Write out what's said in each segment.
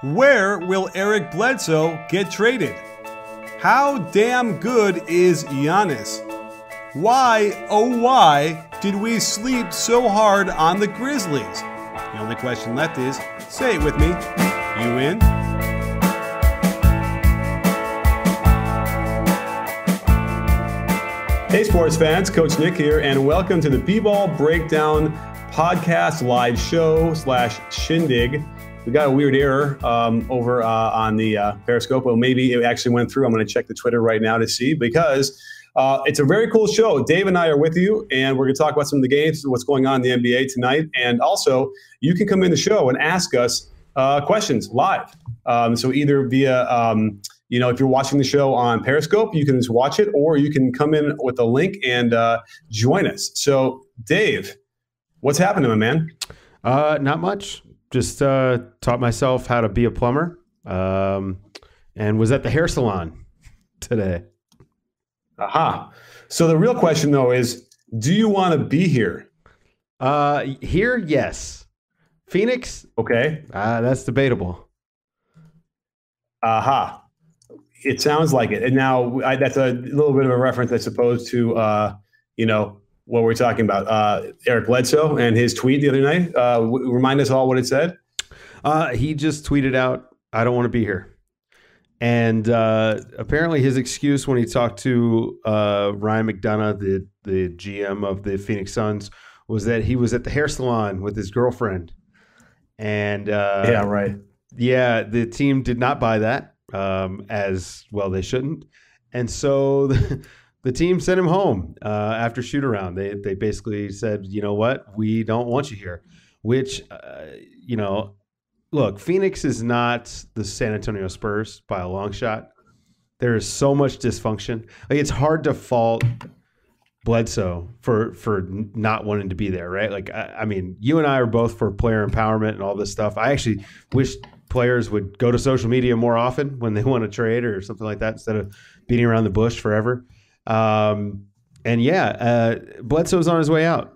Where will Eric Bledsoe get traded? How damn good is Giannis? Why, oh why, did we sleep so hard on the Grizzlies? The only question left is, say it with me, you in? Hey sports fans, Coach Nick here, and welcome to the B-Ball Breakdown podcast live show / shindig. We got a weird error over on the Periscope. Well, maybe it actually went through. I'm going to check the Twitter right now to see, because it's a very cool show. Dave and I are with you, and we're going to talk about some of the games, what's going on in the NBA tonight. And also, you can come in the show and ask us questions live. So either via, if you're watching the show on Periscope, you can just watch it, or you can come in with a link and join us. So, Dave, what's happening, my man? Not much. Just taught myself how to be a plumber, and was at the hair salon today. Aha. So the real question, though, is, do you want to be here? Here, yes. Phoenix? Okay. That's debatable. Aha. It sounds like it. And now that's a little bit of a reference, I suppose, to, what we're talking about. Eric Bledsoe and his tweet the other night. Remind us all what it said. He just tweeted out, "I don't want to be here." And apparently his excuse when he talked to Ryan McDonough, the GM of the Phoenix Suns, was that he was at the hair salon with his girlfriend. And yeah, right. Yeah, the team did not buy that, as well they shouldn't. And so the team sent him home after shoot around. They basically said, you know what, we don't want you here. Which, look, Phoenix is not the San Antonio Spurs by a long shot. There is so much dysfunction. Like, it's hard to fault Bledsoe for not wanting to be there, right? Like, I mean, you and I are both for player empowerment and all this stuff. I actually wish players would go to social media more often when they want to trade or something like that, instead of beating around the bush forever. Bledsoe's on his way out.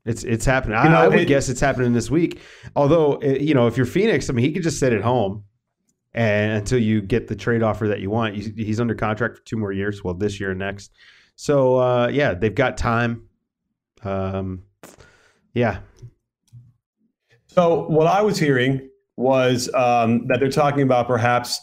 It's happening. I would guess it's happening this week. Although, if you're Phoenix, I mean, he could just sit at home and until you get the trade offer that you want. He's under contract for 2 more years. Well, this year and next. So, they've got time. Yeah. So what I was hearing was that they're talking about perhaps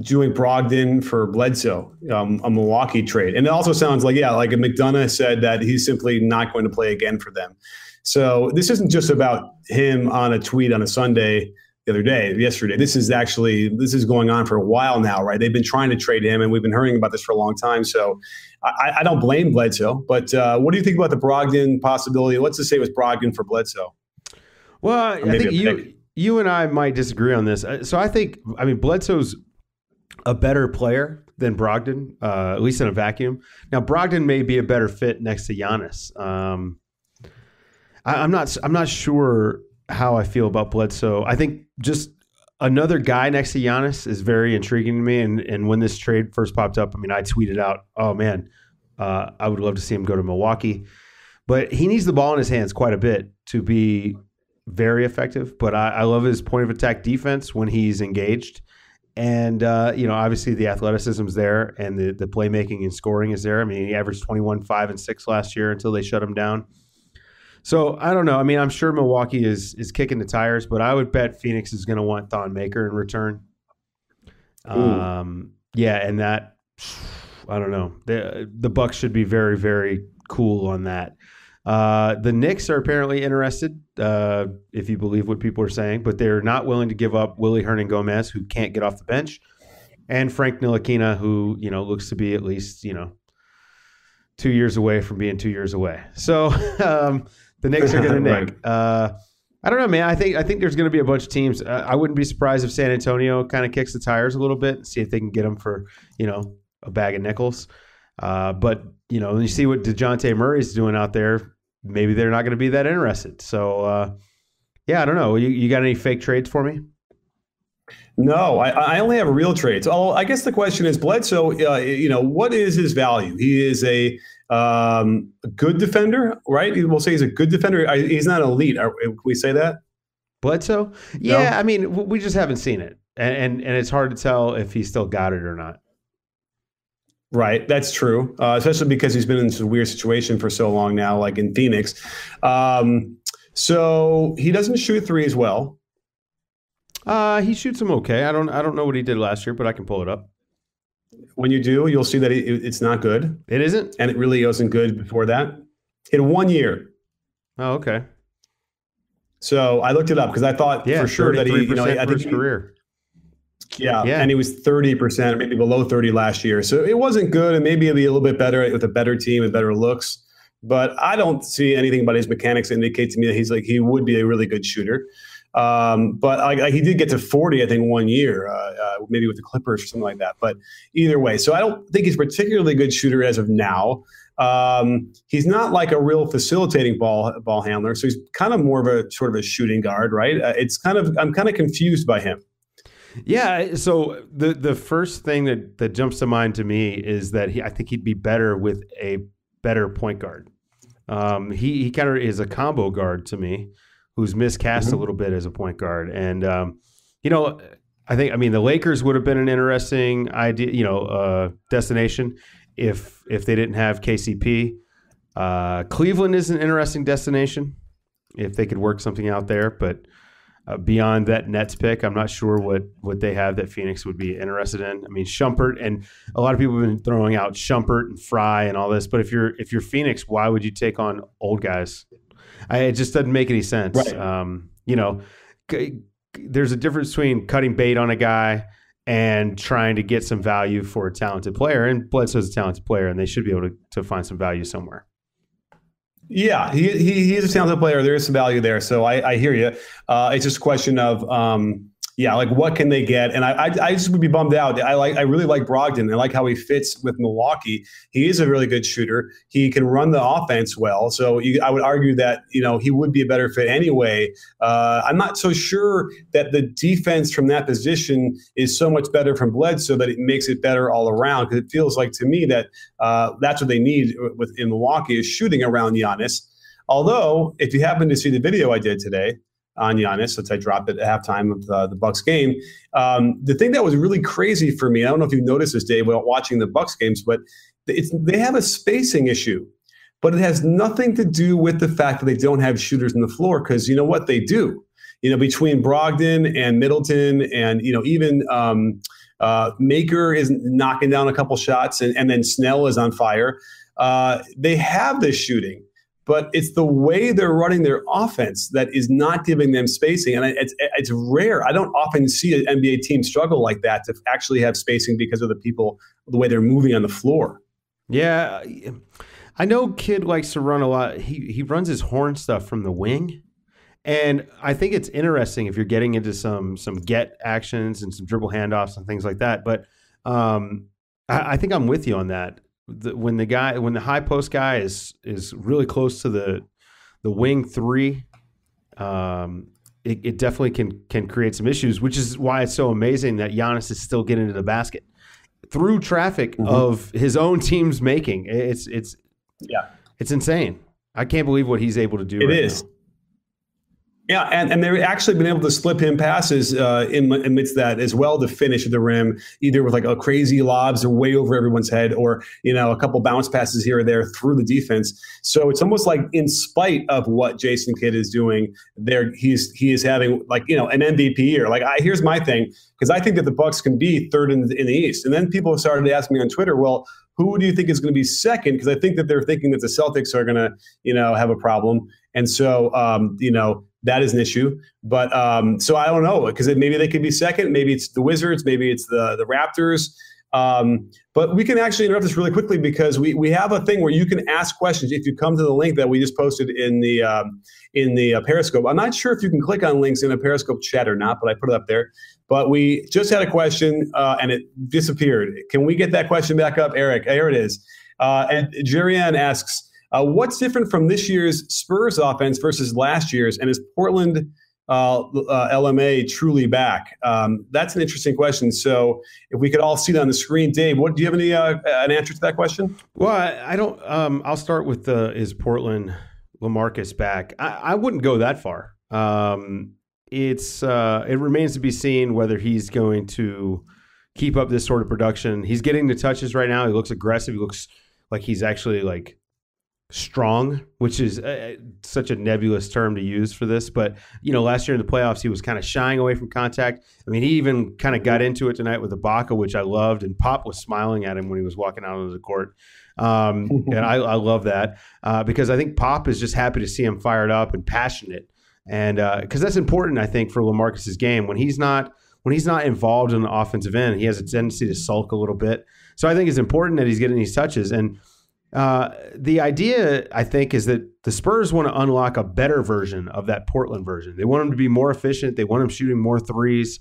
doing Brogdon for Bledsoe, a Milwaukee trade. And it also sounds like, like McDonough said that he's simply not going to play again for them. So this isn't just about him on a tweet on a Sunday yesterday. This is going on for a while now, right? They've been trying to trade him, and we've been hearing about this for a long time. So I don't blame Bledsoe, but what do you think about the Brogdon possibility? Let's just say it was Brogdon for Bledsoe. Well, I think you and I might disagree on this. So I think, Bledsoe's a better player than Brogdon, at least in a vacuum. Now, Brogdon may be a better fit next to Giannis. I'm not sure how I feel about Bledsoe. I think just another guy next to Giannis is very intriguing to me. And when this trade first popped up, I tweeted out, "Oh man, I would love to see him go to Milwaukee." But he needs the ball in his hands quite a bit to be very effective. But I love his point of attack defense when he's engaged. And, obviously the athleticism is there, and the playmaking and scoring is there. He averaged 21, 5, and 6 last year until they shut him down. So I don't know. I'm sure Milwaukee is kicking the tires, but I would bet Phoenix is going to want Thon Maker in return. And that, I don't know. The Bucks should be very, very cool on that. The Knicks are apparently interested, if you believe what people are saying, but they're not willing to give up Willie Hernan-Gomez, who can't get off the bench, and Frank Ntilikina, who looks to be at least 2 years away from being 2 years away. So the Knicks are going to nick. I don't know, man. I think there's going to be a bunch of teams. I wouldn't be surprised if San Antonio kind of kicks the tires a little bit and see if they can get them for a bag of nickels. But when you see what DeJounte Murray's doing out there, maybe they're not going to be that interested. So, I don't know. You got any fake trades for me? No, I only have real trades. Oh, I guess the question is, Bledsoe, what is his value? He is a good defender, right? We'll say he's a good defender. He's not elite. Can we say that? Bledsoe? Yeah, No? I mean, we just haven't seen it. And it's hard to tell if he's still got it or not. Right, that's true, especially because he's been in this weird situation for so long now, like in Phoenix. So he doesn't shoot threes well. He shoots them okay. I don't know what he did last year, but I can pull it up. When you do, you'll see that it's not good. It isn't? And it really wasn't good before that. In 1 year. Oh, okay. So I looked it up because I thought for sure that he, I think his career. Yeah, and he was 30%, maybe below 30 last year. So it wasn't good, and maybe it'll be a little bit better with a better team and better looks. But I don't see anything about his mechanics that indicate to me that he would be a really good shooter. But he did get to 40, I think, 1 year, maybe with the Clippers or something like that. But either way, so I don't think he's a particularly good shooter as of now. He's not like a real facilitating ball handler, so he's kind of more of a sort of a shooting guard, right? I'm kind of confused by him. Yeah, so the first thing that jumps to mind to me is that I think he'd be better with a better point guard. He kind of is a combo guard to me, who's miscast a little bit as a point guard. And I mean the Lakers would have been an interesting idea, destination if they didn't have KCP. Cleveland is an interesting destination if they could work something out there, but beyond that Nets pick, I'm not sure what they have that Phoenix would be interested in. I mean, Shumpert, and a lot of people have been throwing out Shumpert and Fry and all this, but if you're Phoenix, why would you take on old guys? It just doesn't make any sense. Right. There's a difference between cutting bait on a guy and trying to get some value for a talented player, and Bledsoe's a talented player, and they should be able to find some value somewhere. Yeah, he is a talented player. There is some value there. So I hear you. It's just a question of, like what can they get? And I just would be bummed out. I really like Brogdon. I like how he fits with Milwaukee. He is a really good shooter. He can run the offense well. So I would argue that, he would be a better fit anyway. I'm not so sure that the defense from that position is so much better from Bledsoe that it makes it better all around, because it feels like to me that that's what they need in Milwaukee is shooting around Giannis. Although, if you happen to see the video I did today on Giannis, since I dropped it at halftime of the Bucks game, the thing that was really crazy for me, I don't know if you've noticed this, Dave, while watching the Bucks games, but they have a spacing issue. But it has nothing to do with the fact that they don't have shooters on the floor, because you know what they do? Between Brogdon and Middleton and, even Maker is knocking down a couple shots and then Snell is on fire. They have this shooting, but it's the way they're running their offense that is not giving them spacing. And it's rare. I don't often see an NBA team struggle like that to actually have spacing because of the way they're moving on the floor. Yeah. I know Kid likes to run a lot. He runs his horn stuff from the wing. And I think it's interesting if you're getting into some get actions and some dribble handoffs and things like that. But I think I'm with you on that. When the high post guy is really close to the wing three, it definitely can create some issues, which is why it's so amazing that Giannis is still getting to the basket through traffic of his own team's making. It's insane. I can't believe what he's able to do. It is. Now. Yeah, and they've actually been able to slip him passes amidst that as well to finish at the rim, either with like a crazy lobs or way over everyone's head, or a couple bounce passes here or there through the defense. So it's almost like in spite of what Jason Kidd is doing, he is having an MVP year. Here's my thing, because I think that the Bucks can be third in the East, and then people started to ask me on Twitter, well, who do you think is going to be second? Because I think that they're thinking that the Celtics are going to have a problem, and so that is an issue. But so I don't know, because maybe they could be second. Maybe it's the Wizards. Maybe it's the Raptors. But we can actually interrupt this really quickly, because we have a thing where you can ask questions if you come to the link that we just posted in the Periscope. I'm not sure if you can click on links in a Periscope chat or not, but I put it up there. But we just had a question and it disappeared. Can we get that question back up, Eric? Here it is. And Jerian asks, what's different from this year's Spurs offense versus last year's, and is Portland LMA truly back? That's an interesting question. So if we could all see that on the screen, Dave, do you have any an answer to that question? Well, I don't. I'll start with is Portland LaMarcus back? I wouldn't go that far. it remains to be seen whether he's going to keep up this sort of production. He's getting the touches right now. He looks aggressive. He looks like he's actually like strong, which is such a nebulous term to use for this. But, last year in the playoffs, he was kind of shying away from contact. I mean, he even kind of got into it tonight with Ibaka, which I loved. And Pop was smiling at him when he was walking out onto the court. And I love that because I think Pop is just happy to see him fired up and passionate. And because that's important, I think, for LaMarcus's game. When he's not involved in the offensive end, he has a tendency to sulk a little bit. So I think it's important that he's getting these touches. And the idea, I think, is that the Spurs want to unlock a better version of that Portland version. They want him to be more efficient. They want him shooting more threes.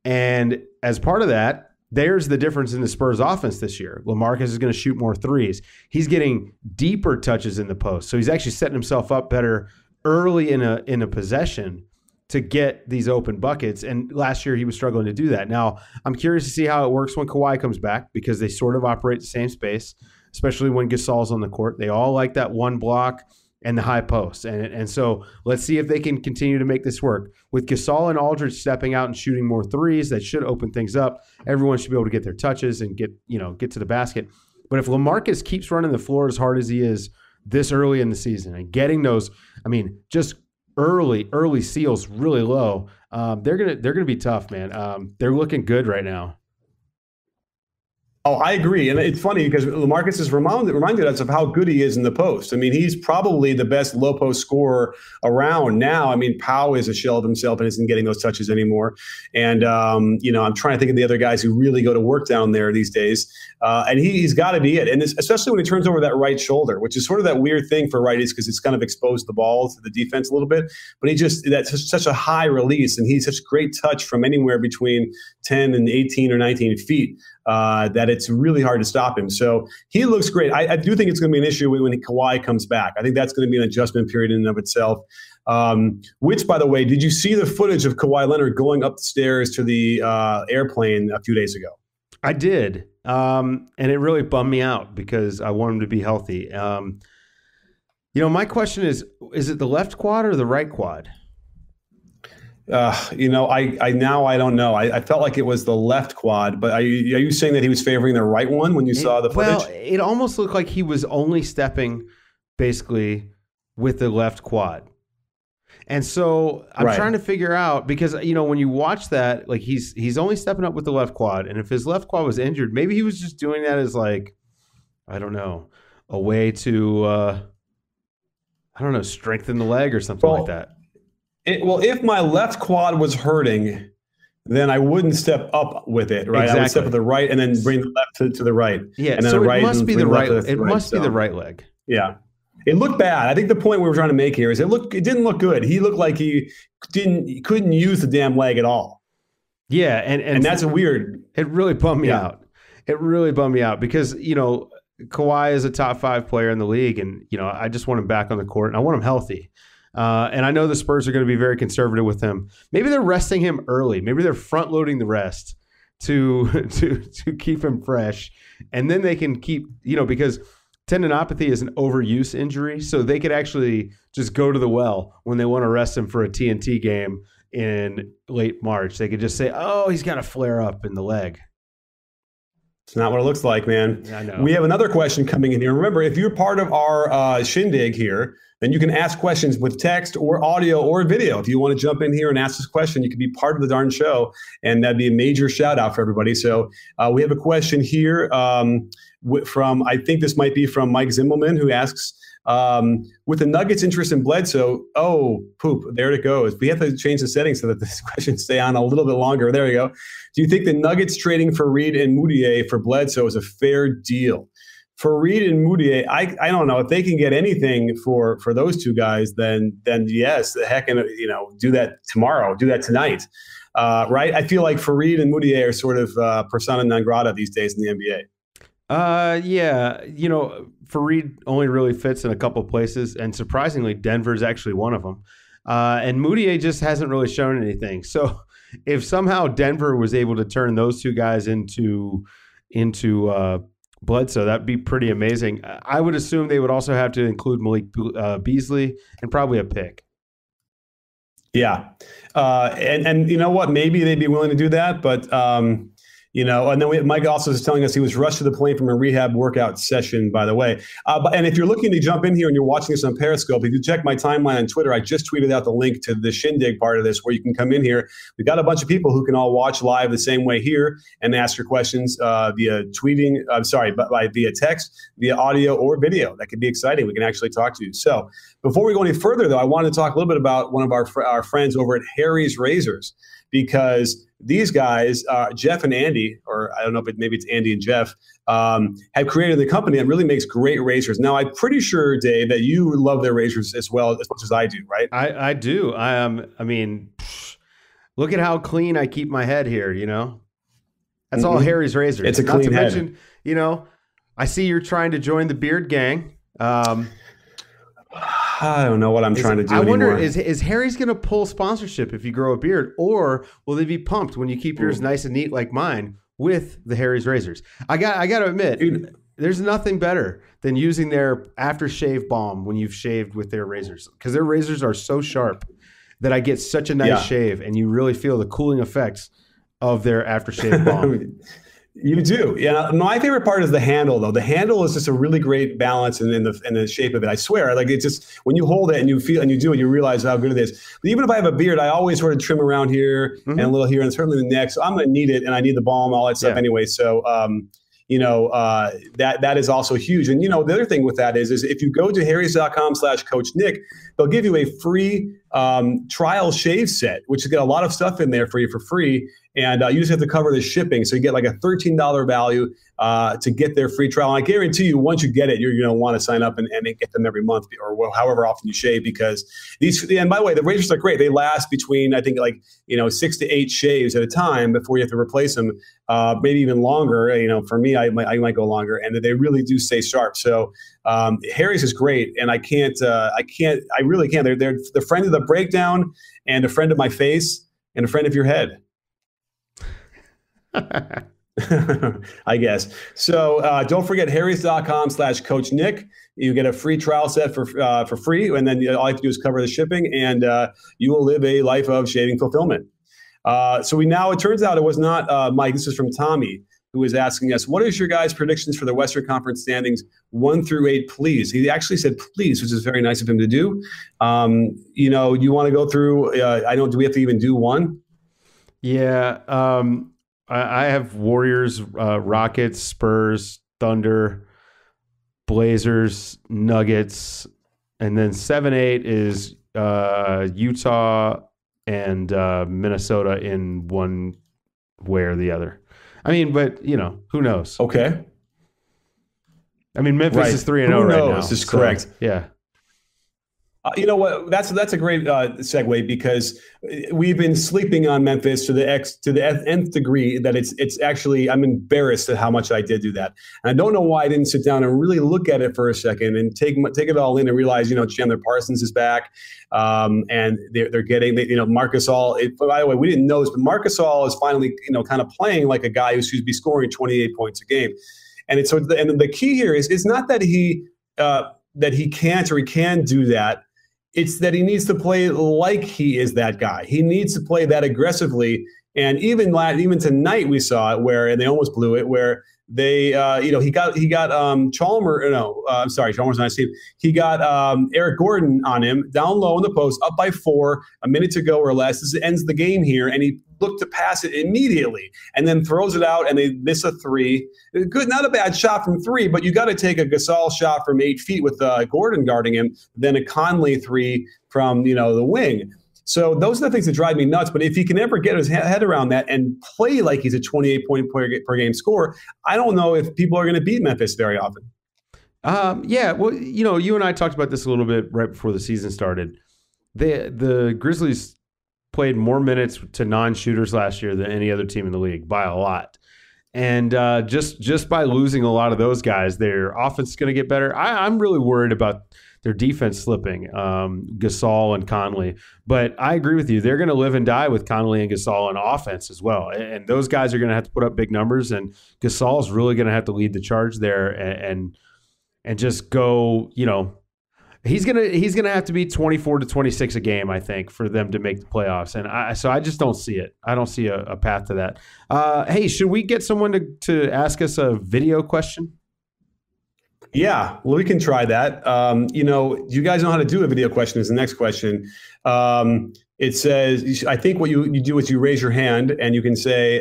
And as part of that, there's the difference in the Spurs offense this year. LaMarcus is going to shoot more threes. He's getting deeper touches in the post. So he's actually setting himself up better early in a possession to get these open buckets. And last year he was struggling to do that. Now, I'm curious to see how it works when Kawhi comes back because they sort of operate the same space, especially when Gasol's on the court. They all like that one block and the high post. And so let's see if they can continue to make this work. With Gasol and Aldridge stepping out and shooting more threes, that should open things up. Everyone should be able to get their touches and get to the basket. But if LaMarcus keeps running the floor as hard as he is this early in the season and getting those, just early seals really low, they're gonna be tough, man. They're looking good right now. Oh, I agree. And it's funny because LaMarcus has reminded us of how good he is in the post. I mean, he's probably the best low post scorer around now. I mean, Powell is a shell of himself and isn't getting those touches anymore. And, I'm trying to think of the other guys who really go to work down there these days. And he's got to be it. And especially when he turns over that right shoulder, which is sort of that weird thing for righties because it's kind of exposed the ball to the defense a little bit. But that's such a high release. And he's such great touch from anywhere between 10 and 18 or 19 feet. That it's really hard to stop him. So he looks great. I do think it's going to be an issue when Kawhi comes back. I think that's going to be an adjustment period in and of itself. Which, by the way, did you see the footage of Kawhi Leonard going up the stairs to the airplane a few days ago? I did. And it really bummed me out because I want him to be healthy. My question is it the left quad or the right quad? I don't know. I felt like it was the left quad, but are you saying that he was favoring the right one when you saw the footage? Well, it almost looked like he was only stepping basically with the left quad. And so I'm trying to figure out because, when you watch that, like he's only stepping up with the left quad. And if his left quad was injured, maybe he was just doing that as like, I don't know, a way to, strengthen the leg or something like that. If my left quad was hurting, then I wouldn't step up with it, right? Exactly. I would step with the right and then bring the left to the right. Yeah, and then so the right it must be the right. It must be so. the right leg. Yeah, it looked bad. I think the point we were trying to make here is it didn't look good. He looked like he couldn't use the damn leg at all. Yeah, and that's weird. It really bummed me out. It really bummed me out because Kawhi is a top 5 player in the league, and I just want him back on the court and I want him healthy. And I know the Spurs are going to be very conservative with him. Maybe they're resting him early. Maybe they're front loading the rest to keep him fresh, and then they can keep because tendinopathy is an overuse injury, so they could actually just go to the well when they want to rest him for a TNT game in late March. They could just say, "Oh, he's got a flare up in the leg." It's not what it looks like, man. I know. We have another question coming in here. Remember, if you're part of our shindig here, then you can ask questions with text or audio or video. If you want to jump in here and ask this question, you can be part of the darn show, and that'd be a major shout out for everybody. So we have a question here from, I think this might be from Mike Zimmelman, who asks, with the Nuggets' interest in Bledsoe, there it goes. We have to change the settings so that this question stay on a little bit longer. There we go. Do you think the Nuggets trading for Reed and Moutier for Bledsoe is a fair deal? For Reed and Moutier, I don't know if they can get anything for those two guys. Then yes, the heck, and do that tomorrow, do that tonight, right? I feel like Fareed and Moutier are sort of persona non grata these days in the NBA. Yeah, Fareed only really fits in a couple places, and surprisingly, Denver's actually one of them. And Moutier just hasn't really shown anything. So if somehow Denver was able to turn those two guys into Bledsoe, that'd be pretty amazing. I would assume they would also have to include Malik Beasley and probably a pick. Yeah. And you know what? Maybe they'd be willing to do that, but and then Mike also is telling us he was rushed to the plane from a rehab workout session, by the way. And if you're looking to jump in here and you're watching this on Periscope, if you check my timeline on Twitter, I just tweeted out the link to the Shindig part of this where you can come in here. We've got a bunch of people who can all watch live the same way here and ask your questions via tweeting. Via text, via audio or video. That could be exciting. We can actually talk to you. So before we go any further, though, I wanted to talk a little bit about one of our friends over at Harry's Razors, because these guys, Jeff and Andy, or I don't know, but maybe it's Andy and Jeff, have created the company that really makes great razors. Now, I'm pretty sure, Dave, that you love their razors as well, as much as I do, right? I do. I mean, look at how clean I keep my head here, That's all Harry's Razors. It's a clean head. Mention, I see you're trying to join the beard gang. I don't know what I'm trying to do anymore. I wonder, is Harry's going to pull sponsorship if you grow a beard, or will they be pumped when you keep yours nice and neat like mine with the Harry's Razors? I got to admit, there's nothing better than using their aftershave balm when you've shaved with their razors, because their razors are so sharp that I get such a nice shave, and you really feel the cooling effects of their aftershave balm. You do. Yeah. My favorite part is the handle, though. The handle is just a really great balance in the shape of it. I swear. Like, it's just when you hold it and you feel and you do it, you realize how good it is. But even if I have a beard, I always sort of trim around here and a little here and certainly the neck. So I'm going to need it, and I need the balm, all that stuff anyway. So, that is also huge. And, the other thing with that is if you go to harrys.com/Coach Nick, they'll give you a free trial shave set, which has got a lot of stuff in there for you for free. And you just have to cover the shipping. So you get like a $13 value to get their free trial. And I guarantee you, once you get it, you're going to want to sign up and get them every month or however often you shave, because and by the way, the razors are great. They last between, I think, 6 to 8 shaves at a time before you have to replace them, maybe even longer. For me, I might go longer, and they really do stay sharp. So Harry's is great. And I really can't. They're the friend of the breakdown and a friend of my face and a friend of your head. I guess. So don't forget harrys.com/Coach Nick. You get a free trial set for free, and then all you have to do is cover the shipping, and you will live a life of shaving fulfillment. It turns out it was not Mike. This is from Tommy, who is asking us, what is your guys' predictions for the Western Conference standings 1 through 8, please? He actually said please, which is very nice of him to do. You want to go through, do we have to even do one? Yeah. I have Warriors, Rockets, Spurs, Thunder, Blazers, Nuggets, and then 7-8 is Utah and Minnesota in one way or the other. I mean, but who knows? Okay. I mean, Memphis is 3-0 right now. This is correct. Yeah. You know what? That's a great segue, because we've been sleeping on Memphis to the nth degree that it's actually, I'm embarrassed at how much I did do that. And I don't know why I didn't sit down and really look at it for a second and take it all in and realize, Chandler Parsons is back, and they're getting, Marc Gasol. By the way, we didn't know this, but Marc Gasol is finally, kind of playing like a guy who should be scoring 28 points a game. And the key here is not that he can't or he can do that. It's that he needs to play like he is that guy. He needs to play that aggressively. And even tonight we saw it and they almost blew it, where they, he got Chalmers. No, I'm sorry, Chalmers on his team. He got Eric Gordon on him, down low in the post, up by 4, a minute to go or less. This ends the game here, and he looked to pass it immediately, and then throws it out, and they miss a 3. Good, not a bad shot from 3, but you got to take a Gasol shot from 8 feet with Gordon guarding him, then a Conley 3 from the wing. So those are the things that drive me nuts. But if he can ever get his head around that and play like he's a 28-point per game scorer, I don't know if people are going to beat Memphis very often. Yeah, well, you and I talked about this a little bit right before the season started. The Grizzlies played more minutes to non-shooters last year than any other team in the league by a lot. And just by losing a lot of those guys, their offense is going to get better. I'm really worried about their defense slipping, Gasol and Conley. But I agree with you. They're going to live and die with Conley and Gasol on offense as well. And those guys are going to have to put up big numbers. And Gasol is really going to have to lead the charge there and just go, he's gonna have to be 24 to 26 a game, I think, for them to make the playoffs. And I just don't see it. I don't see a path to that. Hey, should we get someone to ask us a video question? Yeah, well, we can try that. You guys know how to do a video question is the next question. It says, I think what you do is you raise your hand and you can say,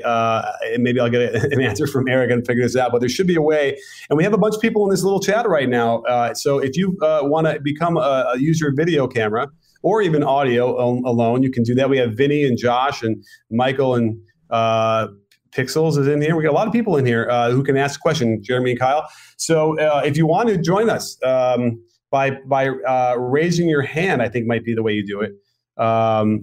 maybe I'll get an answer from Eric and figure this out, but there should be a way. And we have a bunch of people in this little chat right now. So if you want to become use your video camera or even audio alone, you can do that. We have Vinny and Josh and Michael and Pixels is in here. We got a lot of people in here who can ask a question, Jeremy and Kyle. So if you want to join us by raising your hand, I think might be the way you do it.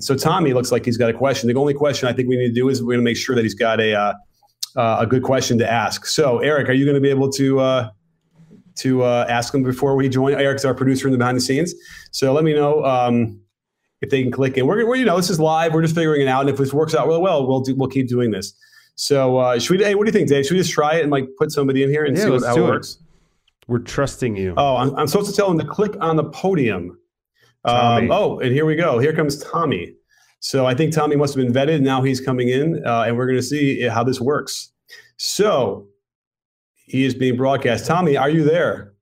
So Tommy looks like he's got a question. The only question I think we need to do is we're going to make sure that he's got a good question to ask. So Eric, are you going to be able to ask him before we join? Eric's our producer in the behind the scenes. So let me know if they can click in. We're this is live. We're just figuring it out. And if this works out really well, we'll keep doing this. So should we? Hey, what do you think, Dave? Should we just try it and like put somebody in here and see how it works? We're trusting you. Oh, I'm supposed to tell him to click on the podium. And here we go. Here comes Tommy. So I think Tommy must have been vetted. Now he's coming in, and we're going to see how this works. So he is being broadcast. Tommy, are you there?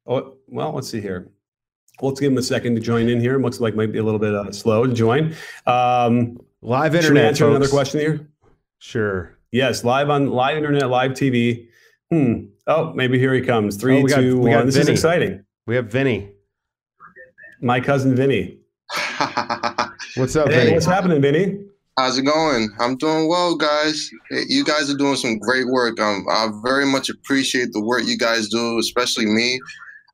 Oh, well, let's see here. Let's give him a second to join in here. Looks like might be a little bit slow to join. Live internet. Should we answer folks. Another question here? Sure. Yes, live internet, live TV. Oh, maybe here he comes. 3, 2, 1. This is exciting. We have Vinny. My cousin Vinny. What's up, Hey, Vinny? what's happening, Vinny? How's it going? I'm doing well, guys. You guys are doing some great work. I very much appreciate the work you guys do, especially me.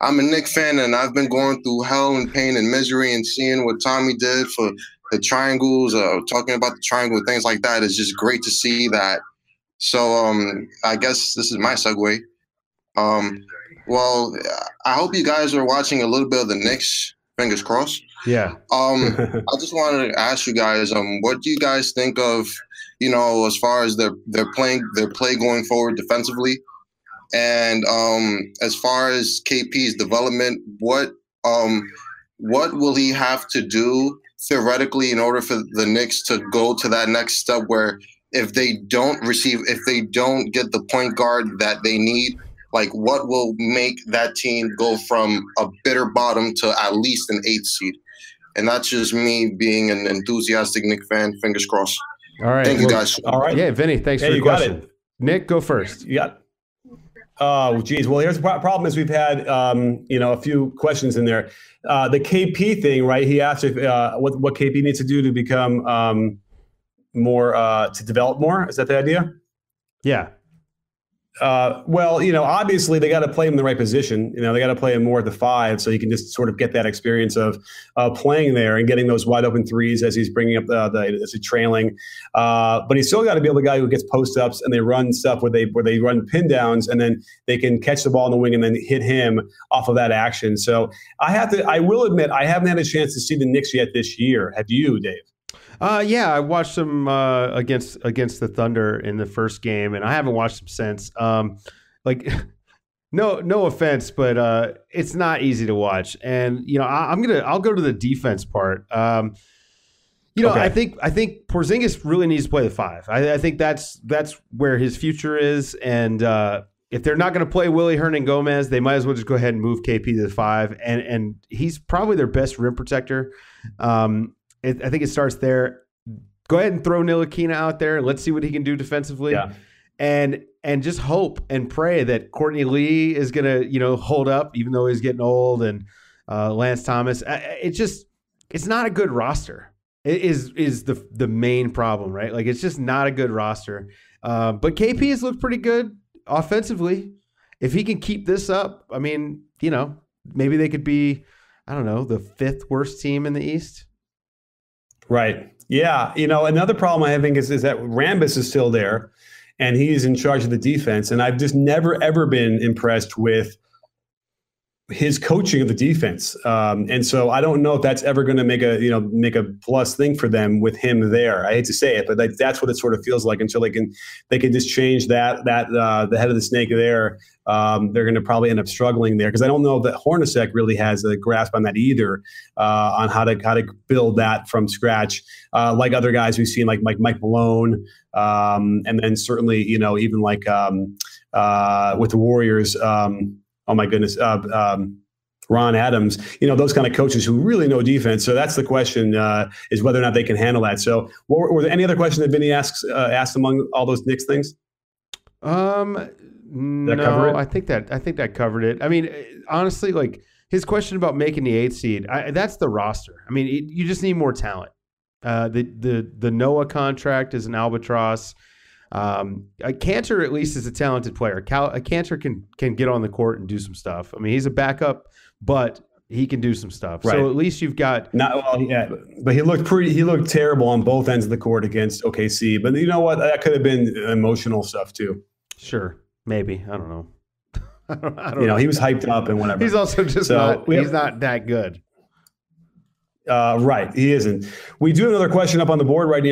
I'm a Knicks fan, and I've been going through hell and pain and misery, and seeing what Tommy did for the triangles, talking about the triangle, things like that is just great to see that. So I guess this is my segue. Well, I hope you guys are watching a little bit of the Knicks. Fingers crossed. Yeah. I just wanted to ask you guys, what do you guys think of, as far as their play going forward defensively, and as far as KP's development, what will he have to do theoretically in order for the Knicks to go to that next step where if they don't get the point guard that they need, like what will make that team go from a bitter bottom to at least an 8th seed? And that's just me being an enthusiastic Knicks fan. Fingers crossed. All right. Thank you, guys. All right. Yeah, Vinny, thanks for your question. Nick, go first. Yeah. Oh, geez. Well, here's the problem is we've had, a few questions in there. The KP thing, right? He asked if what KP needs to do to become more, to develop more. Is that the idea? Yeah. Well, obviously they got to play him in the right position. They got to play him more at the 5, so he can just sort of get that experience of playing there and getting those wide open threes as he's bringing up as he's trailing. But he's still got to be able to be the guy who gets post ups and they run stuff where they run pin downs and then they can catch the ball in the wing and then hit him off of that action. So I will admit I haven't had a chance to see the Knicks yet this year. Have you, Dave? Yeah, I watched them against the Thunder in the first game, and I haven't watched them since. No offense, but it's not easy to watch. And I'll go to the defense part. Okay. I think Porzingis really needs to play the 5. I think that's where his future is. And if they're not going to play Willie Hernan-Gomez, they might as well just go ahead and move KP to the 5. And he's probably their best rim protector. I think it starts there. Go ahead and throw Ntilikina out there. Let's see what he can do defensively. Yeah. And just hope and pray that Courtney Lee is going to, hold up, even though he's getting old, and Lance Thomas. It's not a good roster. It is the main problem, right? Like, it's just not a good roster. But KP has looked pretty good offensively. If he can keep this up, I mean, maybe they could be, I don't know, the 5th worst team in the East. Right. Yeah. Another problem I think is that Rambis is still there and he's in charge of the defense. And I've just never, ever been impressed with his coaching of the defense. And so I don't know if that's ever going to make a plus thing for them with him there. I hate to say it, but that's what it sort of feels like until they can just change that the head of the snake there. They're going to probably end up struggling there because I don't know that Hornacek really has a grasp on that either, on how to build that from scratch, like other guys we've seen, like Mike Malone, and then certainly even like with the Warriors. Oh my goodness, Ron Adams, those kind of coaches who really know defense. So that's the question, is whether or not they can handle that. So were there any other questions that Vinny asked among all those Knicks things? No, I think that covered it. I mean, honestly, like his question about making the 8th seed, that's the roster. I mean, you just need more talent. The Noah contract is an albatross. Cantor at least is a talented player. Cantor can get on the court and do some stuff. I mean, he's a backup, but he can do some stuff. Right. So at least you've got but he looked terrible on both ends of the court against OKC. But you know what? That could have been emotional stuff too. Sure, maybe. I don't know. I don't know. He was hyped up and whatever. He's also just not that good. Right, he isn't. We do have another question up on the board right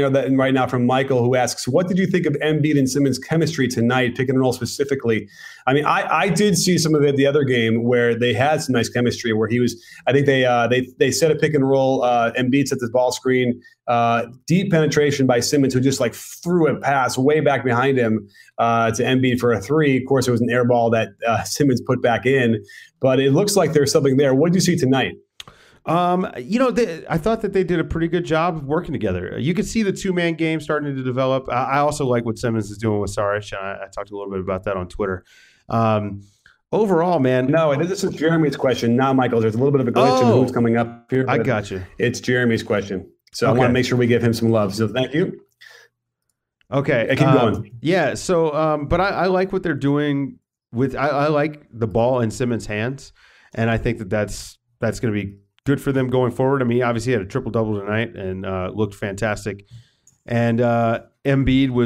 now from Michael, who asks, "What did you think of Embiid and Simmons' chemistry tonight, pick and roll specifically?" I mean, I did see some of it the other game where they had some nice chemistry. Where he was, I think they set a pick and roll. Embiid set the ball screen, deep penetration by Simmons, who just like threw a pass way back behind him to Embiid for a 3. Of course, it was an air ball that Simmons put back in, but it looks like there's something there. What did you see tonight? I thought that they did a pretty good job of working together. You could see the 2-man game starting to develop. I also like what Simmons is doing with Saric. I talked a little bit about that on Twitter. Overall, man. No, this is Jeremy's question, not Michael's. There's a little bit of a glitch in who's coming up here. I got you. It's Jeremy's question. So I want to make sure we give him some love. So thank you. Okay. Keep going. Yeah. So, but I like what they're doing with, I like the ball in Simmons' hands. And I think that's going to be good for them going forward. I mean, he obviously had a triple-double tonight and looked fantastic. And Embiid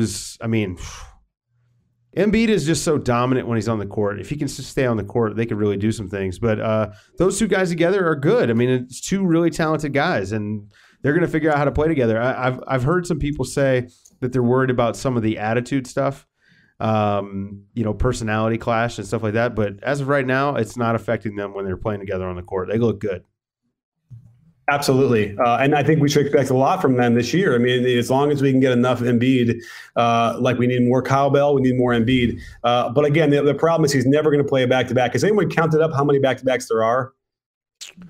is just so dominant when he's on the court. If he can just stay on the court, they could really do some things. But those two guys together are good. I mean, it's two really talented guys, and they're going to figure out how to play together. I've heard some people say that they're worried about some of the attitude stuff, personality clash and stuff like that. But as of right now, it's not affecting them when they're playing together on the court. They look good. Absolutely. And I think we should expect a lot from them this year. I mean, as long as we can get enough Embiid, like we need more Cowbell, we need more Embiid. But again, the problem is he's never going to play a back-to-back. Has anyone counted up how many back-to-backs there are?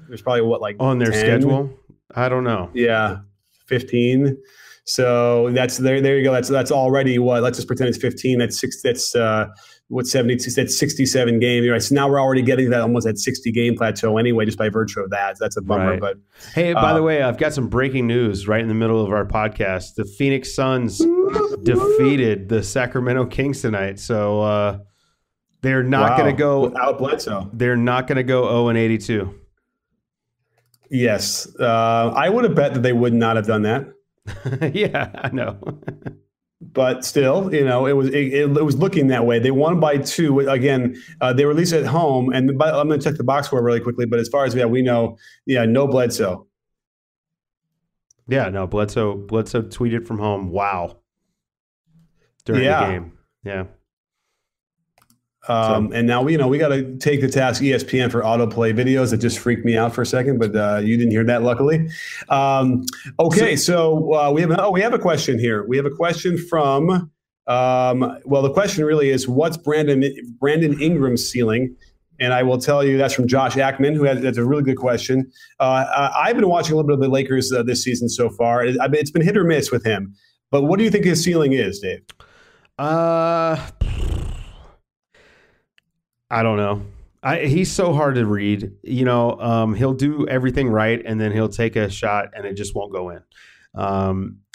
There's probably on their 10? Schedule? I don't know. Yeah, 15. So that's there you go. That's already what? Let's just pretend it's 15. That's 70? That's 67 games. Right. So now we're already getting that almost at 60 game plateau anyway, just by virtue of that. That's a bummer. Right. But hey, by the way, I've got some breaking news right in the middle of our podcast. The Phoenix Suns defeated the Sacramento Kings tonight. So they're not going to go without Bledsoe. They're not going to go 0-82. Yes, I would have bet that they would not have done that. Yeah, I know. But still, it was looking that way. They won by 2. Again, they were at least at home. And I'm going to check the box score really quickly. But as far as we know, no Bledsoe. Yeah, no, Bledsoe tweeted from home. Wow. During the game. Yeah. And now we got to take the task ESPN for autoplay videos. That just freaked me out for a second, but you didn't hear that, luckily. Okay, so we have a question here. We have a question from the question really is, what's Brandon Ingram's ceiling? And I will tell you that's from Josh Ackman, that's a really good question. I've been watching a little bit of the Lakers this season so far. It's been hit or miss with him. But what do you think his ceiling is, Dave? I don't know. He's so hard to read. He'll do everything right, and then he'll take a shot, and it just won't go in.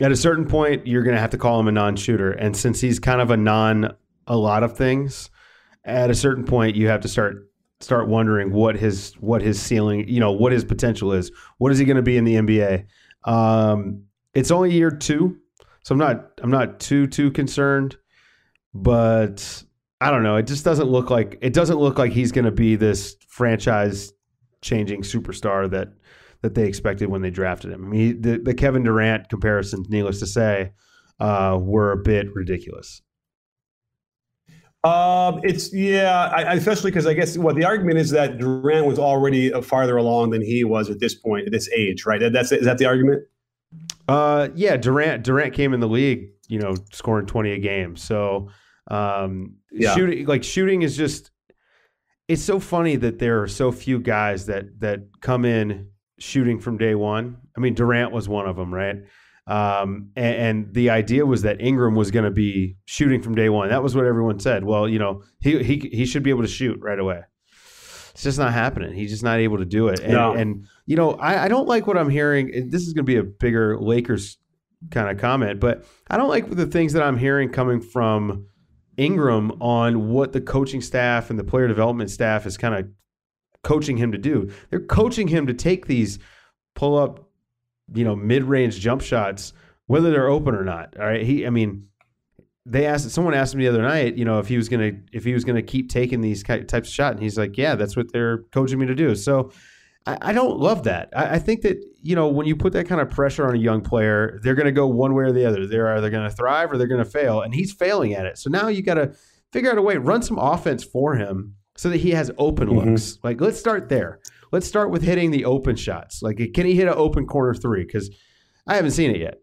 At a certain point, you're going to have to call him a non-shooter. And since he's kind of a lot of things, at a certain point, you have to start wondering what his ceiling, what his potential is. What is he going to be in the NBA? It's only year 2, so I'm not too concerned, but I don't know. It just doesn't look like he's going to be this franchise-changing superstar that they expected when they drafted him. I mean, the Kevin Durant comparisons, needless to say, were a bit ridiculous. Especially because I guess the argument is that Durant was already farther along than he was at this point, at this age, right? Is that the argument? Yeah, Durant came in the league, scoring 20 a game. So shooting is just, it's so funny that there are so few guys that come in shooting from day one. I mean, Durant was one of them, right? And the idea was that Ingram was going to be shooting from day one. That was what everyone said. Well, he should be able to shoot right away. It's just not happening. He's just not able to do it. And I don't like what I'm hearing. This is going to be a bigger Lakers kind of comment, but I don't like the things that I'm hearing coming from Ingram on what the coaching staff and the player development staff is kind of coaching him to do. They're coaching him to take these pull-up, mid-range jump shots, whether they're open or not. All right. Someone asked him the other night, if he was gonna keep taking these types of shots, and he's like, yeah, that's what they're coaching me to do. So I don't love that. I think that, when you put that kind of pressure on a young player, they're going to go one way or the other. They're either going to thrive or they're going to fail, and he's failing at it. So now you got to figure out a way, run some offense for him so that he has open looks. Like, let's start there. Let's start with hitting the open shots. Like, can he hit an open corner three? Because I haven't seen it yet.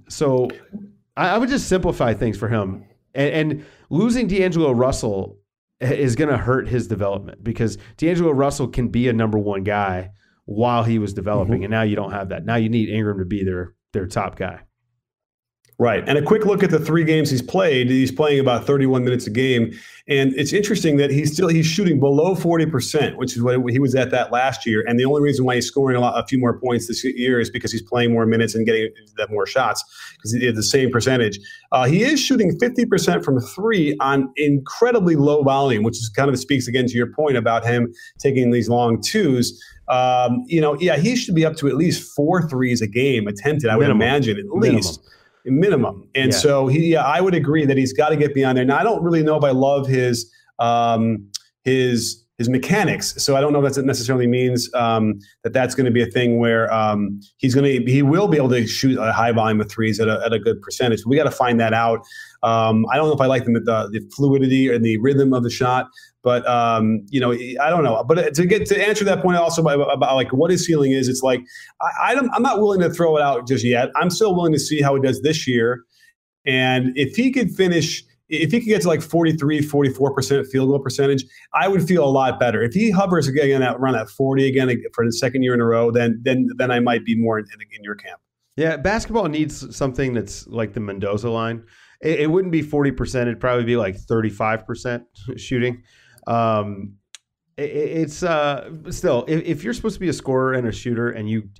So I would just simplify things for him. And losing D'Angelo Russell is going to hurt his development, because D'Angelo Russell can be a number one guy while he was developing, and now you don't have that. Now you need Ingram to be their top guy. Right. And a quick look at the 3 games he's played. He's playing about 31 minutes a game. And it's interesting that he's shooting below 40%, which is what he was at that last year. And the only reason why he's scoring a few more points this year is because he's playing more minutes and getting more shots, because he did the same percentage. He is shooting 50% from 3 on incredibly low volume, which is kind of speaks again to your point about him taking these long twos. He should be up to at least 4 threes a game attempted, I would imagine, at least. Minimum. And so I would agree that he's got to get beyond there. Now, I don't really know if I love his mechanics. So I don't know if that necessarily means that's going to be a thing where he will be able to shoot a high volume of threes at a good percentage. We got to find that out. I don't know if I like the fluidity or the rhythm of the shot, but I don't know. But to answer that point also about like what his ceiling is, it's like I'm not willing to throw it out just yet. I'm still willing to see how he does this year, and if he could get to like 43, 44% field goal percentage, I would feel a lot better. If he hovers again around that 40 again for the second year in a row, then I might be more in your camp. Yeah, basketball needs something that's like the Mendoza line. It wouldn't be 40%. It'd probably be like 35% shooting. It's still, if you're supposed to be a scorer and a shooter and you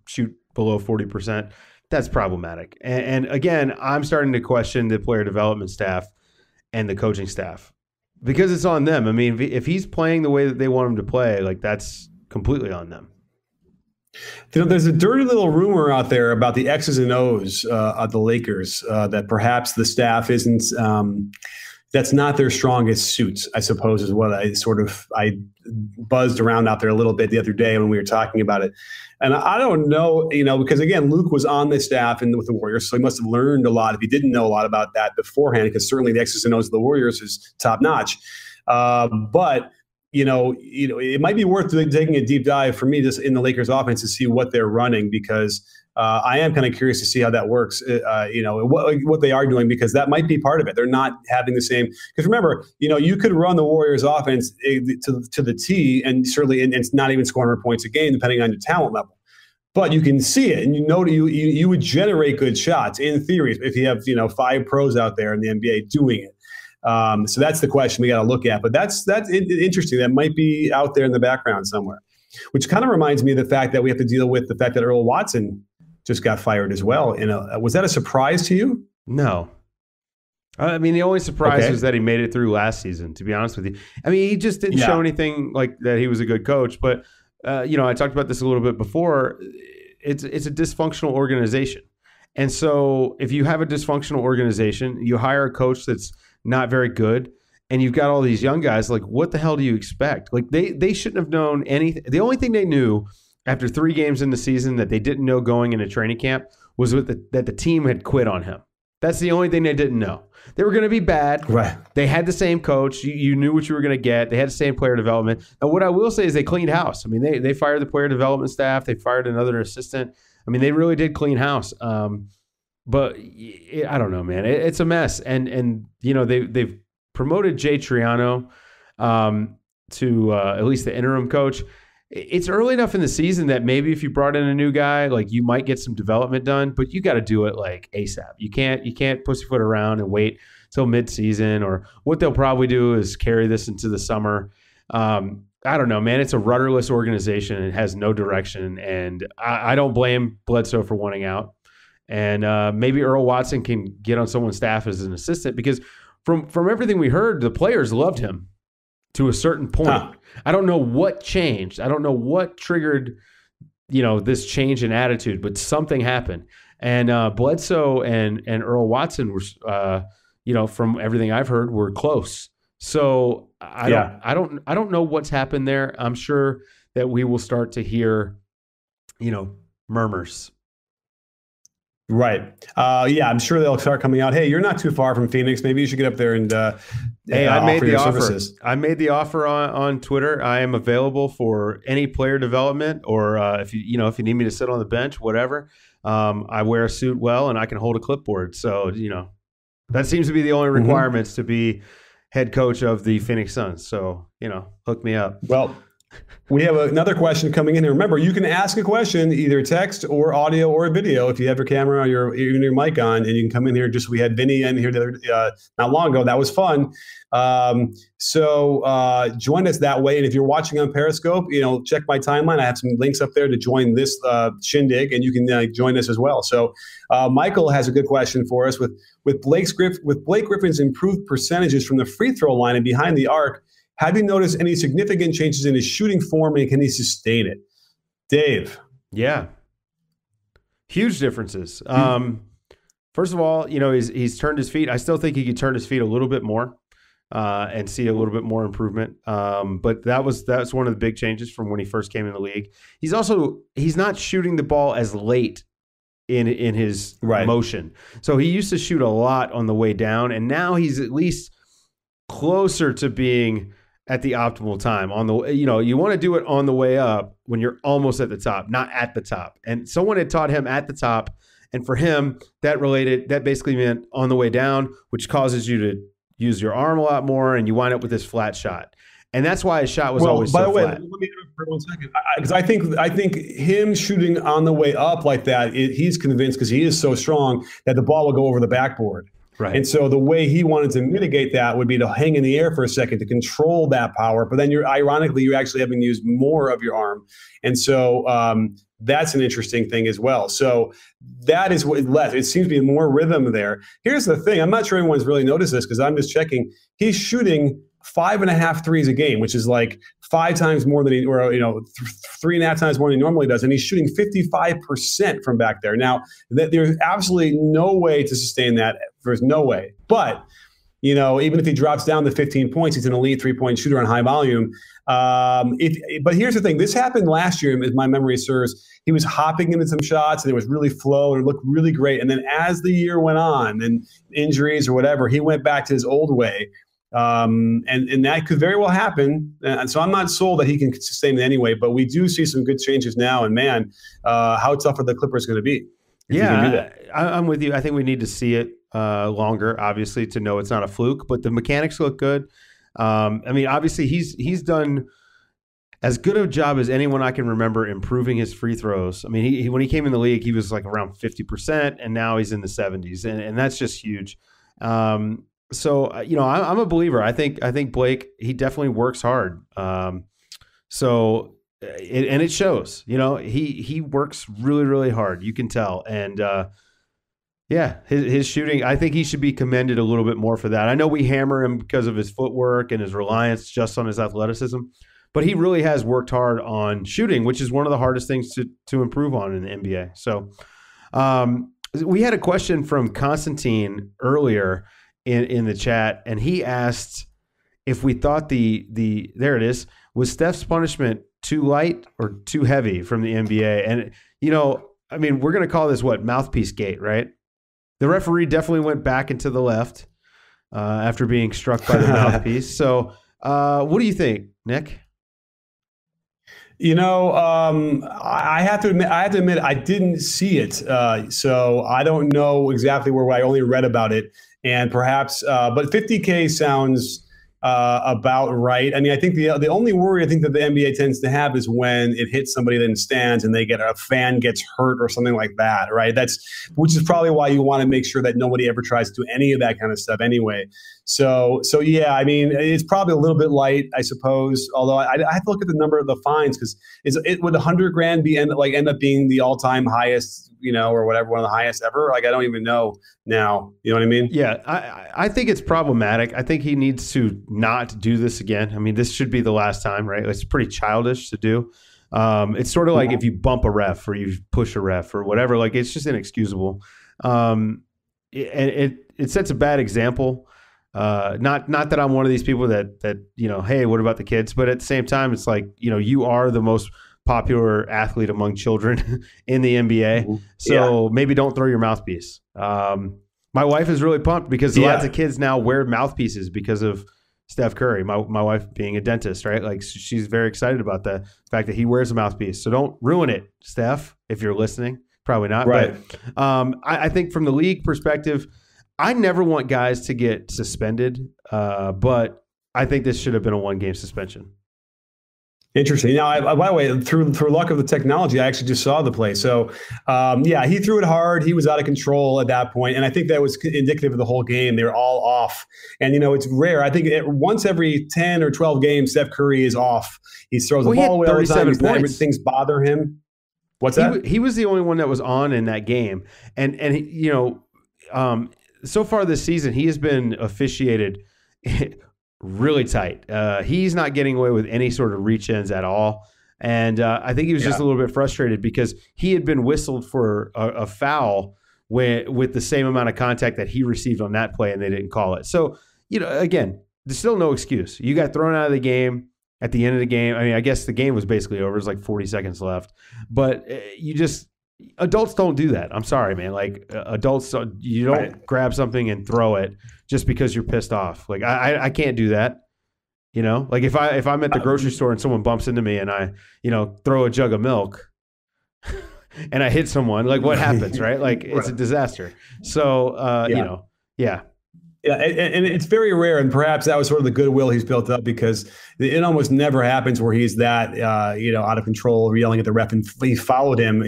shoot below 40%, that's problematic. And again, I'm starting to question the player development staff and the coaching staff, because it's on them. I mean, if he's playing the way that they want him to play, like, that's completely on them. There's a dirty little rumor out there about the X's and O's of the Lakers, that perhaps the staff isn't that's not their strongest suits, I suppose, is what I buzzed around out there a little bit the other day when we were talking about it. And I don't know, because again, Luke was on the staff and with the Warriors, so he must have learned a lot if he didn't know a lot about that beforehand, because certainly the X's and O's of the Warriors is top notch. But it might be worth taking a deep dive for me just in the Lakers offense to see what they're running, because I am kind of curious to see how that works, what they are doing, because that might be part of it. They're not having the same, because remember, you could run the Warriors offense to the T and certainly and it's not even scoring more points a game depending on your talent level. But you can see it, and you would generate good shots in theory if you have 5 pros out there in the NBA doing it. So that's the question we got to look at. But that's interesting. That might be out there in the background somewhere, which kind of reminds me of the fact that we have to deal with the fact that Earl Watson just got fired as well. Was that a surprise to you? No. I mean, the only surprise was that he made it through last season, to be honest with you. I mean, he just didn't show anything like that he was a good coach. But, I talked about this a little bit before. It's a dysfunctional organization. And so if you have a dysfunctional organization, you hire a coach that's not very good, and you've got all these young guys. Like, what the hell do you expect? Like, they shouldn't have known anything. The only thing they knew after 3 games in the season that they didn't know going into training camp was that the team had quit on him. That's the only thing they didn't know. They were going to be bad. Right. They had the same coach. You knew what you were going to get. They had the same player development. And what I will say is they cleaned house. I mean, they fired the player development staff. They fired another assistant. I mean, they really did clean house. But I don't know, man. It's a mess. And you know, they've promoted Jay Triano to at least the interim coach. It's early enough in the season that maybe if you brought in a new guy, like, you might get some development done, but you got to do it like ASAP. You can't pussyfoot around and wait till mid-season, or what they'll probably do is carry this into the summer. I don't know, man. It's a rudderless organization. It has no direction, and I don't blame Bledsoe for wanting out. And maybe Earl Watson can get on someone's staff as an assistant, because from everything we heard, the players loved him to a certain point. Huh. I don't know what changed. I don't know what triggered, this change in attitude, but something happened. And Bledsoe and Earl Watson were, from everything I've heard, were close. So I don't know what's happened there. I'm sure that we will start to hear, murmurs. Right. I'm sure they'll start coming out. Hey, you're not too far from Phoenix. Maybe you should get up there and I made the offer. Services. I made the offer on Twitter. I am available for any player development, or if you need me to sit on the bench, whatever. I wear a suit well, and I can hold a clipboard. So, that seems to be the only requirements to be head coach of the Phoenix Suns. So, hook me up. Well, we have another question coming in here. Remember, you can ask a question, either text or audio or video, if you have your camera or even your mic on, and you can come in here. We had Vinny in here not long ago. That was fun. So join us that way. And if you're watching on Periscope, check my timeline. I have some links up there to join this shindig, and you can join us as well. So Michael has a good question for us. With Blake Griffin's improved percentages from the free throw line and behind the arc, have you noticed any significant changes in his shooting form, and can he sustain it? Dave. Yeah. Huge differences. First of all, he's turned his feet. I still think he could turn his feet a little bit more and see a little bit more improvement. But that's one of the big changes from when he first came in the league. He's not shooting the ball as late in his motion. So he used to shoot a lot on the way down, and now he's at least closer to being at the optimal time. You want to do it on the way up when you're almost at the top, not at the top. And someone had taught him at the top, and for him, that basically meant on the way down, which causes you to use your arm a lot more, and you wind up with this flat shot. And that's why his shot was always so flat. By the way, let me interrupt for 1 second, because I think him shooting on the way up like that, he's convinced, because he is so strong, that the ball will go over the backboard. Right. And so the way he wanted to mitigate that would be to hang in the air for a second to control that power. But then you're actually having to use more of your arm. And so that's an interesting thing as well. So that is what less. It seems to be more rhythm there. Here's the thing. I'm not sure anyone's really noticed this, because I'm just checking. He's shooting 5.5 threes a game, which is like 5 times more than 3.5 times more than he normally does. And he's shooting 55% from back there. Now, there's absolutely no way to sustain that. There's no way. But, even if he drops down to 15 points, he's an elite 3-point shooter on high volume. But here's the thing. This happened last year, as my memory serves. He was hopping into some shots, and it was really flow, and it looked really great. And then as the year went on, and injuries or whatever, he went back to his old way. And that could very well happen. And so I'm not sold that he can sustain it anyway, but we do see some good changes now. And man, how tough are the Clippers going to be? Yeah, I'm with you. I think we need to see it longer, obviously, to know it's not a fluke, but the mechanics look good. Obviously he's done as good a job as anyone I can remember improving his free throws. I mean, he when he came in the league, he was like around 50%, and now he's in the 70s, and that's just huge. So, I'm a believer. I think Blake, he definitely works hard. And it shows, he works really, really hard. You can tell. And, his shooting, I think he should be commended a little bit more for that. I know we hammer him because of his footwork and his reliance just on his athleticism, but he really has worked hard on shooting, which is one of the hardest things to improve on in the NBA. So, we had a question from Constantine earlier in the chat, and he asked, if we thought there it is, was Steph's punishment too light or too heavy from the NBA? And, I mean, we're going to call this mouthpiece gate, right? The referee definitely went back and to the left after being struck by the mouthpiece. So what do you think, Nick? I have to admit, I didn't see it. So I don't know exactly where I only read about it. And perhaps, but 50K sounds about right. I mean, I think the only worry I think that the NBA tends to have is when it hits somebody in the stands and a fan gets hurt or something like that, right? Which is probably why you want to make sure that nobody ever tries to do any of that kind of stuff anyway. So yeah, I mean, it's probably a little bit light, I suppose. Although I have to look at the number of the fines because would $100,000 end up being the all-time highest, or whatever, one of the highest ever? Like, I don't even know now. You know what I mean? Yeah, I think it's problematic. I think he needs to not do this again. I mean, this should be the last time, right? It's pretty childish to do. It's sort of like if you bump a ref or you push a ref or whatever, like it's just inexcusable. And it sets a bad example. Not that I'm one of these people that hey, what about the kids? But at the same time, it's like, you are the most popular athlete among children in the NBA. So maybe don't throw your mouthpiece. My wife is really pumped because lots of kids now wear mouthpieces because of Steph Curry. My wife being a dentist, right? Like, she's very excited about the fact that he wears a mouthpiece. So don't ruin it, Steph, if you're listening. Probably not. Right. But I think from the league perspective, I never want guys to get suspended, but I think this should have been a 1-game suspension. Interesting. Now, by the way, through luck of the technology, I actually just saw the play. So, he threw it hard. He was out of control at that point, and I think that was indicative of the whole game. They were all off, and it's rare. I think once every 10 or 12 games, Steph Curry is off. He throws the ball away all the time. Things bother him. What's that? He was the only one that was on in that game, and so far this season, he has been officiated really tight. He's not getting away with any sort of reach ends at all. And I think he was just a little bit frustrated because he had been whistled for a foul with the same amount of contact that he received on that play, and they didn't call it. So, again, there's still no excuse. You got thrown out of the game at the end of the game. I mean, I guess the game was basically over. It was like 40 seconds left. But adults don't do that. I'm sorry, man. Like, adults, you don't grab something and throw it just because you're pissed off. Like, I can't do that. Like if I'm at the grocery store and someone bumps into me and I, throw a jug of milk and I hit someone, like, what happens, right? Like, it's a disaster. So, yeah. Yeah, and it's very rare, and perhaps that was sort of the goodwill he's built up because it almost never happens where he's that out of control, yelling at the ref, and he followed him,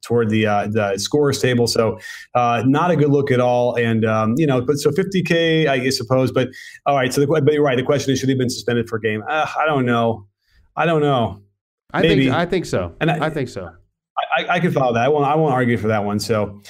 toward the scorers table. So not a good look at all. And but so 50K, I suppose. But all right, but you're right. The question is, should he have been suspended for a game? I don't know. Maybe. I think so. And I think so. I can follow that. I won't argue for that one. So,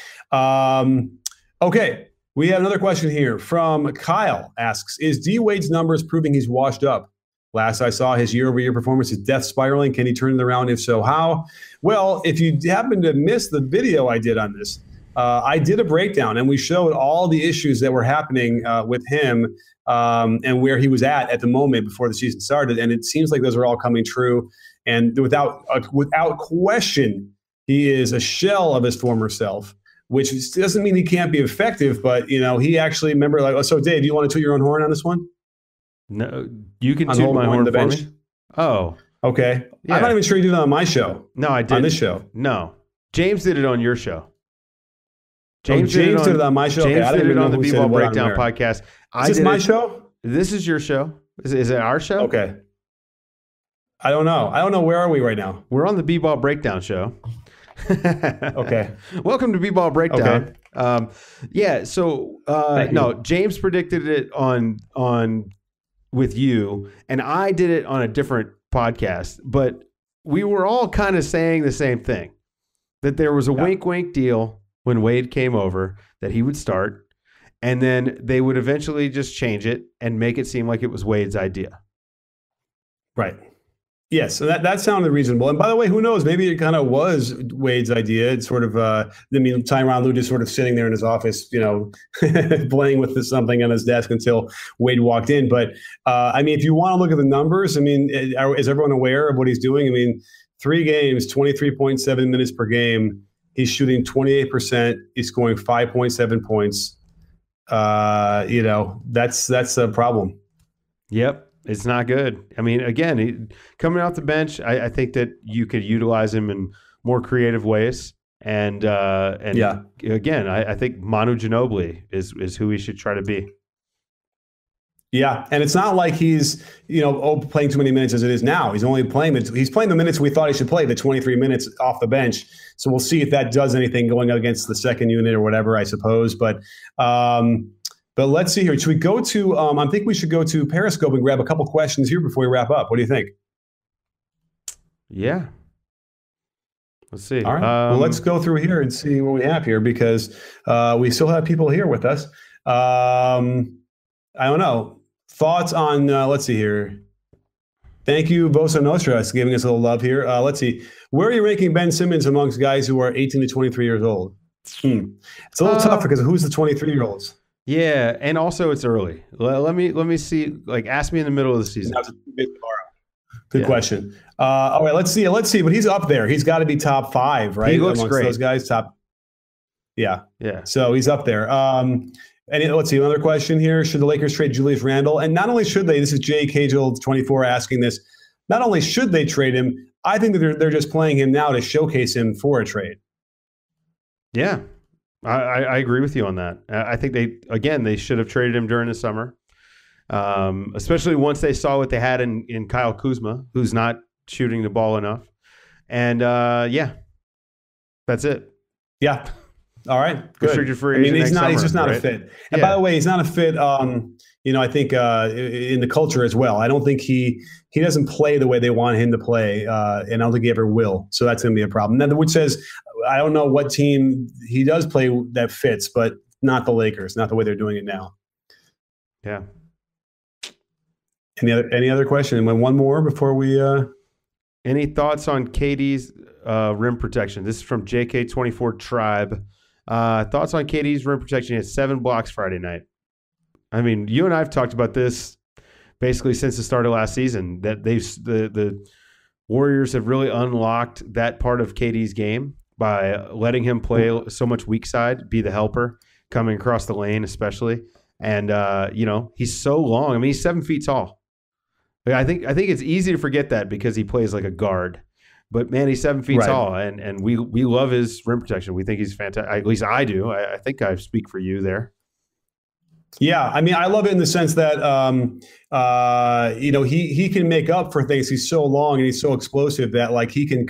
okay. We have another question here from Kyle. Asks, is D Wade's numbers proving he's washed up? Last I saw, his year-over-year performance is death spiraling. Can he turn it around? If so, how? Well, if you happen to miss the video I did on this, I did a breakdown, and we showed all the issues that were happening with him and where he was at the moment before the season started. And it seems like those are all coming true. And without question, he is a shell of his former self. Which doesn't mean he can't be effective, but he actually so Dave, do you want to toot your own horn on this one? No, you can toot my horn for me. Oh, okay. Yeah. I'm not even sure you did it on my show. No, I didn't. On this show. No, James did it on your show. James did it on my show. James okay, did it on the B-Ball Breakdown podcast. Is this my show? This is your show. Is it our show? Okay. I don't know. Where are we right now? We're on the B-Ball Breakdown show. Okay. Welcome to B-Ball Breakdown. Okay. So no, James predicted it on with you, and I did it on a different podcast, but we were all kind of saying the same thing, that there was a wink deal when Wade came over that he would start, and then they would eventually just change it and make it seem like it was Wade's idea. Right. Yes, and that sounded reasonable. And by the way, who knows? Maybe it kind of was Wade's idea. It's sort of, Tyronn Lue just sort of sitting there in his office, playing with something on his desk until Wade walked in. But if you want to look at the numbers, is everyone aware of what he's doing? 3 games, 23.7 minutes per game. He's shooting 28%. He's scoring 5.7 points. That's a problem. Yep. It's not good. Again, coming off the bench, I think that you could utilize him in more creative ways. And again, I think Manu Ginobili is who he should try to be. Yeah, and it's not like he's playing too many minutes as it is now. He's only playing the minutes we thought he should play, the 23 minutes off the bench. So we'll see if that does anything going against the second unit or whatever, I suppose. But let's see here. Should we go to I think we should go to Periscope and grab a couple questions here before we wrap up. What do you think? Yeah. Let's see. All right. Well, let's go through here and see what we have here, because we still have people here with us. I don't know. Thoughts on, let's see here. Thank you, Bosa Nostra, for giving us a little love here. Let's see. Where are you ranking Ben Simmons amongst guys who are 18 to 23 years old? It's a little tough because who's the 23-year-olds? Yeah, and also it's early. Let me see. Ask me in the middle of the season. Good question. All right, let's see. But he's up there. He's got to be top 5, right? He looks amongst great. Those guys, top. Yeah. Yeah. So he's up there. And let's see, another question here. Should the Lakers trade Julius Randle? And not only should they, this is Jay Cagel24 asking this, not only should they trade him, I think that they're just playing him now to showcase him for a trade. Yeah, I agree with you on that. I think they should have traded him during the summer, especially once they saw what they had in Kyle Kuzma, who's not shooting the ball enough. And that's it. Yeah. All right, good. Restricted free agent he's just not a fit. And by the way, he's not a fit. I think in the culture as well. I don't think he doesn't play the way they want him to play, and I don't think he ever will. So that's going to be a problem. Now, which says I don't know what team he does play that fits, but not the Lakers, not the way they're doing it now. Yeah. Any other question? And one more before we. Any thoughts on KD's rim protection? This is from JK24 Tribe. Thoughts on KD's rim protection? He had 7 blocks Friday night. You and I have talked about this basically since the start of last season, that the Warriors have really unlocked that part of KD's game by letting him play so much weak side, be the helper, coming across the lane especially. And, he's so long. He's 7 feet tall. I think it's easy to forget that because he plays like a guard. But, man, he's 7 feet tall, and we love his rim protection. We think he's fantastic. At least I do. I think I speak for you there. Yeah, I love it in the sense that he can make up for things. He's so long and he's so explosive that he can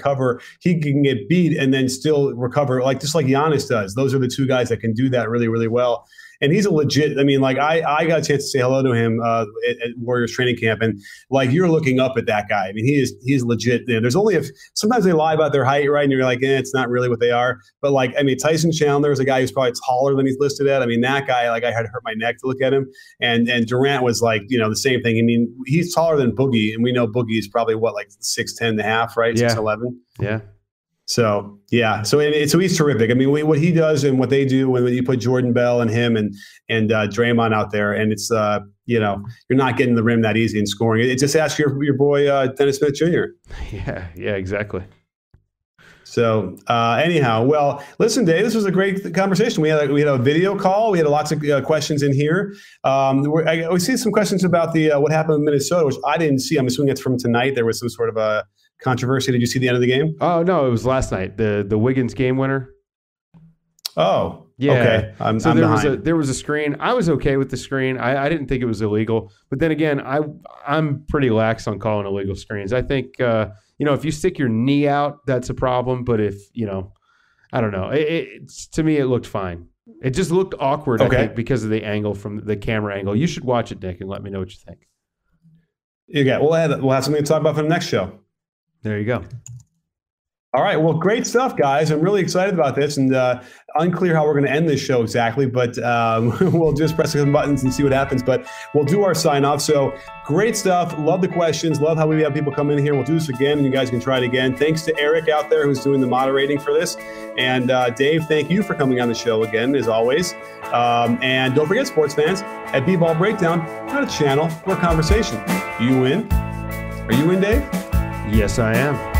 get beat and then still recover, just like Giannis does. Those are the two guys that can do that really, really well. And he's a legit. I got a chance to say hello to him at Warriors training camp, and you're looking up at that guy. He's legit. There's only sometimes they lie about their height, right? And you're like, it's not really what they are. But Tyson Chandler is a guy who's probably taller than he's listed at. That guy, I had to hurt my neck to look at him. And Durant was the same thing. He's taller than Boogie, and we know Boogie is probably 6'10" and a half, right? Yeah. 6'11". Yeah. So so he's terrific. What he does and what they do when you put Jordan Bell and him and Draymond out there, and it's you're not getting the rim that easy and scoring. It just asks your boy Dennis Smith Jr. Yeah, exactly. So anyhow, well, listen, Dave, this was a great conversation. We had a video call. We had lots of questions in here. We see some questions about the what happened in Minnesota, which I didn't see. I'm assuming it's from tonight. There was some sort of a controversy. Did you see the end of the game? Oh no, it was last night. The Wiggins game winner. Oh, yeah. Okay. I'm there was a screen. I was okay with the screen. I didn't think it was illegal. But then again, I'm pretty lax on calling illegal screens. I think if you stick your knee out, that's a problem. But if I don't know. To me, it looked fine. It just looked awkward. Okay. I think because of the angle from the camera angle. You should watch it, Nick, and let me know what you think. Yeah, we'll have something to talk about for the next show. There you go. All right. Well, great stuff, guys. I'm really excited about this, and unclear how we're going to end this show exactly, but we'll just press some buttons and see what happens. But we'll do our sign off. So great stuff. Love the questions. Love how we have people come in here. We'll do this again, and you guys can try it again. Thanks to Eric out there who's doing the moderating for this. And Dave, thank you for coming on the show again, as always. And don't forget, sports fans, at B-Ball Breakdown, not a channel, we're a conversation. You in? Are you in, Dave? Yes, I am.